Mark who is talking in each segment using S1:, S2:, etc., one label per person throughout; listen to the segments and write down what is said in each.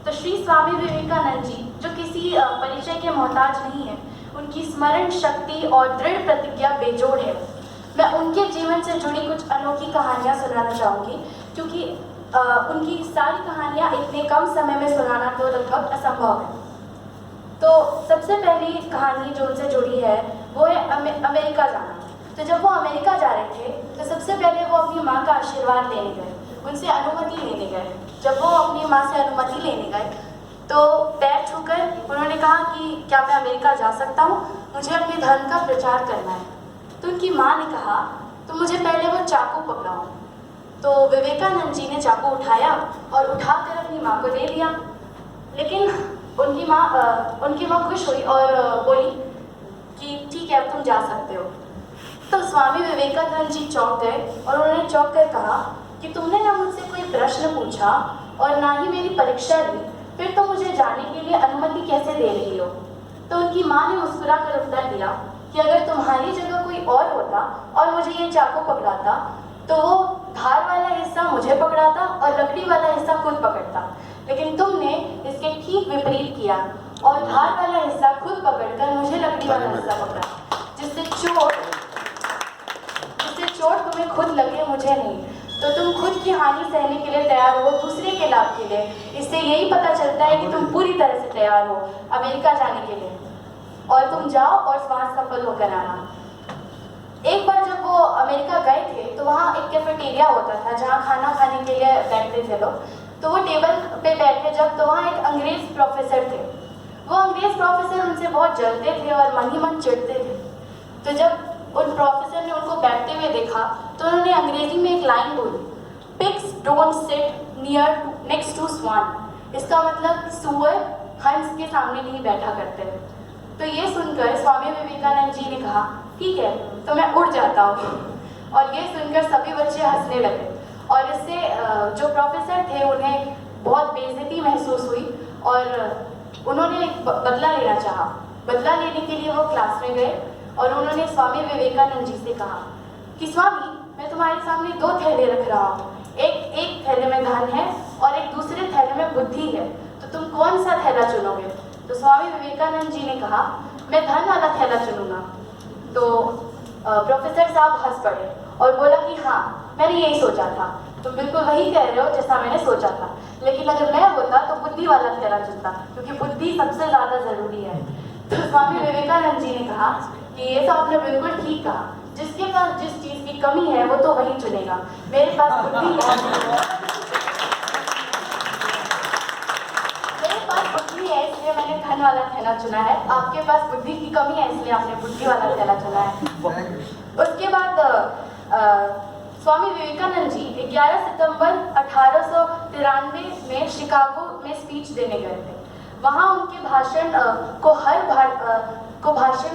S1: तो श्री स्वामी विवेकानंद जी, जो किसी परिचय के मोहताज नहीं है, उनकी स्मरण शक्ति और दृढ़ प्रतिज्ञा बेजोड़ है। मैं उनके जीवन से जुड़ी कुछ अनोखी कहानियाँ सुनाना चाहूँगी, क्योंकि उनकी सारी कहानियाँ इतने कम समय में सुनाना तो लगभग असंभव है। तो सबसे पहली कहानी जो उनसे जुड़ी है वो है अमेरिका जाना। तो जब वो अमेरिका जा रहे थे तो सबसे पहले वो अपनी माँ का आशीर्वाद लेने गए, उनसे अनुमति लेने गए। जब वो अपनी माँ से अनुमति लेने गए तो पैर छूकर उन्होंने कहा कि क्या मैं अमेरिका जा सकता हूँ, मुझे अपने धर्म का प्रचार करना है। तो उनकी माँ ने कहा तो मुझे पहले वो चाकू पकड़ाओ। तो विवेकानंद जी ने चाकू उठाया और उठाकर अपनी माँ को दे दिया। लेकिन उनकी माँ खुश हुई और बोली कि ठीक है, अब तुम जा सकते हो। तो स्वामी विवेकानंद जी चौंक गए और उन्होंने चौंक कर कहा कि तुमने ना मुझसे कोई प्रश्न पूछा और ना ही मेरी परीक्षा ली, फिर तो मुझे जाने के लिए अनुमति कैसे दे रही हो। तो उनकी माँ ने मुस्कुरा कर उत्तर दिया कि अगर तुम्हारी जगह कोई और होता और मुझे ये चाकू पकड़ाता तो वो धार वाला हिस्सा मुझे पकड़ाता और लकड़ी वाला हिस्सा खुद पकड़ता, लेकिन तुमने इसके ठीक विपरीत किया और धार वाला हिस्सा खुद पकड़कर मुझे लकड़ी वाला हिस्सा पकड़ा, जिससे चोट तुम्हें खुद लगे, मुझे नहीं। तो तुम खुद की हानि सहने के लिए तैयार हो, दूसरे के लाभ के लिए। इससे यही पता चलता है कि तुम पूरी तरह से तैयार हो अमेरिका जाने के लिए, और तुम जाओ और वहाँ सफल होकर आना। एक बार जब वो अमेरिका गए थे तो वहाँ एक कैफेटेरिया होता था जहाँ खाना खाने के लिए बैठते थे लोग। तो वो टेबल पे बैठे जब, तो वहाँ एक अंग्रेज प्रोफेसर थे। वो अंग्रेज प्रोफेसर उनसे बहुत जलते थे और मन ही मन चिढ़ते थे। तो जब उन प्रोफेसर ने उनको बैठते हुए देखा तो उन्होंने अंग्रेजी में एक लाइन बोली, pigs don't sit near next to swan. इसका मतलब सूअर हंस के सामने नहीं बैठा करते। तो ये सुनकर स्वामी विवेकानंद जी ने कहा ठीक है, तो मैं उड़ जाता हूँ। और ये सुनकर सभी बच्चे हंसने लगे और इससे जो प्रोफेसर थे उन्हें बहुत बेइज्जती महसूस हुई और उन्होंने बदला लेना चाहा। बदला लेने के लिए वो क्लास में गए और उन्होंने स्वामी विवेकानंद जी से कहा कि स्वामी, मैं तुम्हारे सामने दो थैले रख रहा हूँ, एक थैले में धन है और एक दूसरे थैले में बुद्धि है, तो तुम कौन सा थैला चुनोगे। तो स्वामी विवेकानंद जी ने कहा मैं धन वाला थैला चुनूंगा। तो प्रोफेसर साहब हंस पड़े और बोला कि हाँ, मैंने यही सोचा था, तुम बिल्कुल वही कह रहे हो जैसा मैंने सोचा था, लेकिन अगर मैं होता तो बुद्धि वाला थैला चुनता, क्योंकि बुद्धि सबसे ज़्यादा ज़रूरी है। तो स्वामी विवेकानंद जी ने कहा कि ये तो आपने बिल्कुल ठीक कहा, जिसके पास जिस चीज़ की कमी है वो तो वही चुनेगा। मेरे पास बुद्धि है, इसलिए मैंने धन वाला थैला चुना है। आपके पास बुद्धि की कमी है, इसलिए आपने बुद्धि वाला थैला चुना है। उसके बाद स्वामी विवेकानंद जी 11 सितंबर 1893 में शिकागो में स्पीच देने गए थे। वहाँ उनके भाषण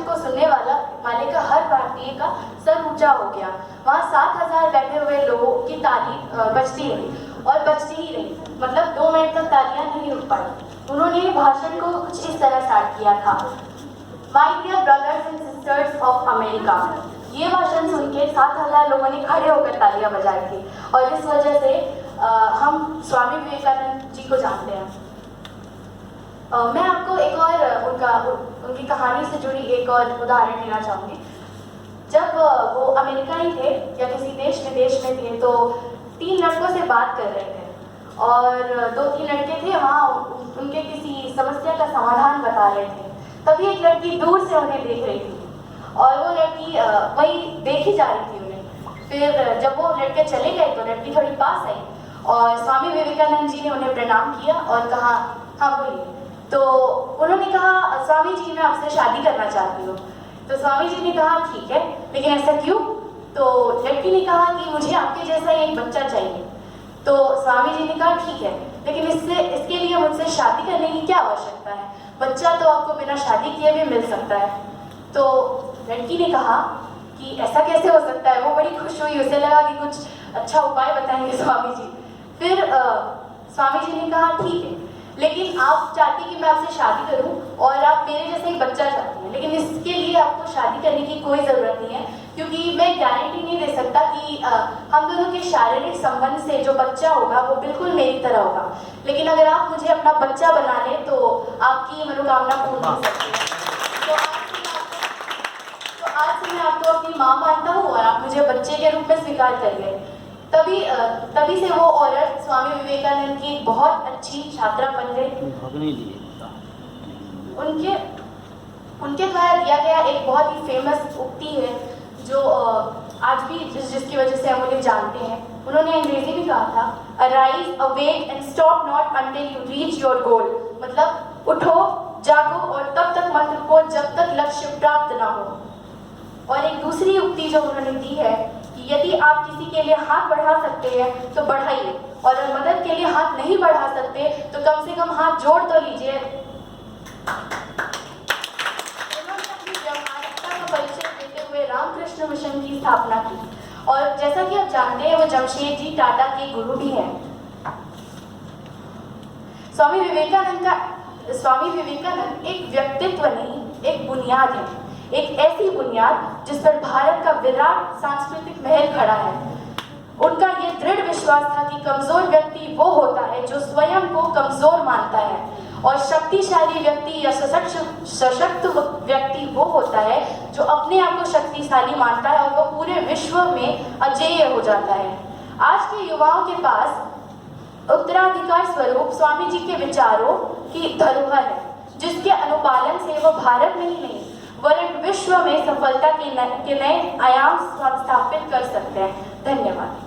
S1: को सुनने वाले का हर भारतीय का सर ऊंचा हो गया। वहाँ 7000 बैठे हुए लोगों की ताली बजती रही और बजती ही रही, मतलब 2 मिनट तक तालियां नहीं रुक पाई। उन्होंने भाषण को कुछ इस तरह स्टार्ट किया था, my dear brothers and sisters of America. ये भाषण सुन के 7000 लोगों ने खड़े होकर तालियां बजाई थी और इस वजह से हम स्वामी विवेकानंद जी को जानते हैं। मैं आपको एक और उनकी कहानी से जुड़ी एक और उदाहरण देना चाहूँगी। जब वो अमेरिका ही थे या किसी देश विदेश में थे तो 3 लड़कों से बात कर रहे थे और 2-3 लड़के थे वहाँ उनके किसी समस्या का समाधान बता रहे थे। तभी एक लड़की दूर से उन्हें देख रही थी और वो लड़की वही देखी जा रही थी उन्हें। फिर जब वो लड़के चले गए तो लड़की थोड़ी पास आई और स्वामी विवेकानंद जी ने उन्हें प्रणाम किया और कहा हाँ बोलिए। तो उन्होंने कहा स्वामी जी, मैं आपसे शादी करना चाहती हूँ। तो स्वामी जी ने कहा ठीक है, लेकिन ऐसा क्यों। तो लड़की ने कहा कि मुझे आपके जैसा एक बच्चा चाहिए। तो स्वामी जी ने कहा ठीक है, लेकिन इसके लिए मुझसे शादी करने की क्या आवश्यकता है, बच्चा तो आपको बिना शादी किए भी मिल सकता है। तो लड़की ने कहा कि ऐसा कैसे हो सकता है। वो बड़ी खुश हुई, उसे लगा कि कुछ अच्छा उपाय बताएंगे स्वामी जी। फिर स्वामी जी ने कहा ठीक है, लेकिन आप चाहती कि मैं आपसे शादी करूं और आप मेरे जैसे ही बच्चा चाहती हैं, लेकिन इसके लिए आपको शादी करने की कोई ज़रूरत नहीं है, क्योंकि मैं गारंटी नहीं दे सकता कि हम दोनों के शारीरिक संबंध से जो बच्चा होगा वो बिल्कुल मेरी तरह होगा, लेकिन अगर आप मुझे अपना बच्चा बना लें तो आपकी मनोकामना पूर्ण हो सकती है। तो आज से मैं आपको अपनी माँ मानता हूँ और आप मुझे बच्चे के रूप में स्वीकार करिए। तभी से वो औरत स्वामी विवेकानंद की एक बहुत अच्छी छात्रा बन गई। उनके द्वारा दिया गया एक बहुत ही फेमस उक्ति है जो आज भी जिसकी वजह से हम उन्हें जानते हैं। उन्होंने अंग्रेजी में कहा था, arise awake and stop not until you reach your goal, मतलब उठो जागो और तब तक मत रुको जब तक लक्ष्य प्राप्त ना हो। और एक दूसरी उक्ति जो उन्होंने दी है कि यदि आप किसी के लिए हाथ बढ़ा सकते हैं तो बढ़ाइए, और अगर मदद के लिए हाथ नहीं बढ़ा सकते तो कम से कम हाथ जोड़ तो लीजिए। उन्होंने अपनी व्यावहारिकता का परिचय देते हुए रामकृष्ण मिशन की स्थापना की, और जैसा कि आप जानते हैं वो जमशेदजी टाटा के गुरु भी हैं। स्वामी विवेकानंद एक व्यक्तित्व नहीं, एक बुनियाद है, एक ऐसी बुनियाद जिस पर भारत का विराट सांस्कृतिक महल खड़ा है। उनका ये दृढ़ विश्वास था कि कमजोर व्यक्ति वो होता है जो स्वयं को कमजोर मानता है, और शक्तिशाली व्यक्ति या सशक्त व्यक्ति वो होता है जो अपने आप को शक्तिशाली मानता है और वो पूरे विश्व में अजेय हो जाता है। आज के युवाओं के पास उत्तराधिकार स्वरूप स्वामी जी के विचारों की धरोहर है, जिसके अनुपालन से वो भारत में ही नहीं वरन विश्व में सफलता के नए आयाम स्थापित कर सकते हैं। धन्यवाद।